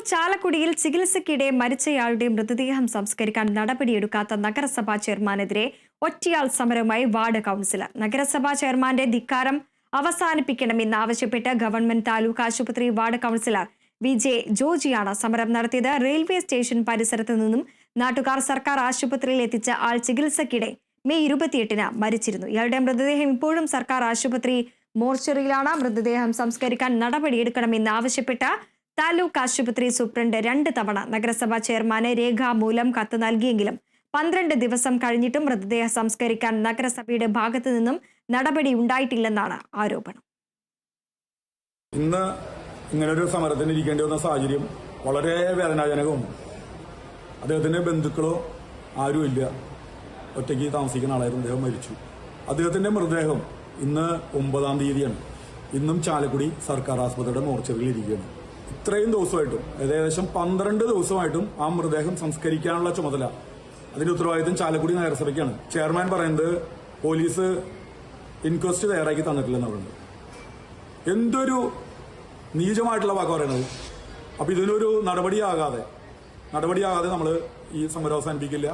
ചാലക്കുടിയിൽ ചികിത്സയ്ക്കിടെ മരിച്ചയാളുടെ മൃതദേഹം സംസ്കരിക്കാൻ നടപടിയെടുക്കാത്ത നഗരസഭാ ചെയർമാനെതിരെ ഒറ്റയാൾ സമരവുമായി വാർഡ് കൌൺസിലർ. നഗരസഭാ ചെയർമാന്റെ ധിക്കാരം അവസാനിപ്പിക്കണമെന്നാവശ്യപ്പെട്ട് ഗവൺമെന്റ് താലൂക്ക് ആശുപത്രി വാർഡ് കൌൺസിലർ വി.ജെ. ജോജിയാണ് സമരം നടത്തിയത്. റെയിൽവേ സ്റ്റേഷൻ പരിസരത്ത് നിന്നും നാട്ടുകാർ സർക്കാർ ആശുപത്രിയിൽ എത്തിച്ച ആൾ ചികിത്സയ്ക്കിടെ മെയ് 28-ന് മരിച്ചിരുന്നു. ഇയാളുടെ മൃതദേഹം ഇപ്പോഴും സർക്കാർ ആശുപത്രി മോർച്ചറിയിലാണ്. മൃതദേഹം സംസ്കരിക്കാൻ നടപടിയെടുക്കണമെന്നാവശ്യപ്പെട്ട് താലൂക്ക് ആശുപത്രി സൂപ്രണ്ട് 2 തവണ നഗരസഭാ ചെയർമാന് രേഖാമൂലം കത്ത് നൽകിയെങ്കിലും 12 ദിവസം കഴിഞ്ഞിട്ടും മൃതദേഹ സംസ്കരിക്കാൻ നഗരസഭയുടെ ഭാഗത്തു നിന്നും നടപടി ഉണ്ടായിട്ടില്ലെന്നാണ് ആരോപണം. ഇന്ന് ഇങ്ങനൊരു സമരത്തിന് ഇരിക്കേണ്ടി വന്ന സാഹചര്യം വളരെ വേദനാജനകവും. അദ്ദേഹത്തിന്റെ ബന്ധുക്കളോ ആരുമില്ല, ഒറ്റയ്ക്ക് താമസിക്കുന്ന ആളായിരുന്നു. അദ്ദേഹം മരിച്ചു. അദ്ദേഹത്തിന്റെ മൃതദേഹം ഇന്ന് 9-ാം തീയതിയാണ്. ഇന്നും ചാലക്കുടി സർക്കാർ ആശുപത്രിയുടെ മോർച്ചറിയിൽ ഇരിക്കുകയാണ്. ഇത്രയും ദിവസമായിട്ടും ഏകദേശം 12 ദിവസമായിട്ടും ആ മൃതദേഹം സംസ്കരിക്കാനുള്ള ചുമതല, അതിന്റെ ഉത്തരവാദിത്വം ചാലക്കുടി നഗരസഭയ്ക്കാണ്. ചെയർമാൻ പറയുന്നത് പോലീസ് ഇൻക്വസ്റ്റ് തയ്യാറാക്കി തന്നിട്ടില്ലെന്ന് പറയുന്നത്. എന്തൊരു നീചമായിട്ടുള്ള വാക്ക് പറയുന്നത്. അപ്പൊ ഇതിനൊരു നടപടിയാകാതെ നമ്മൾ ഈ സമരം അവസാനിപ്പിക്കില്ല.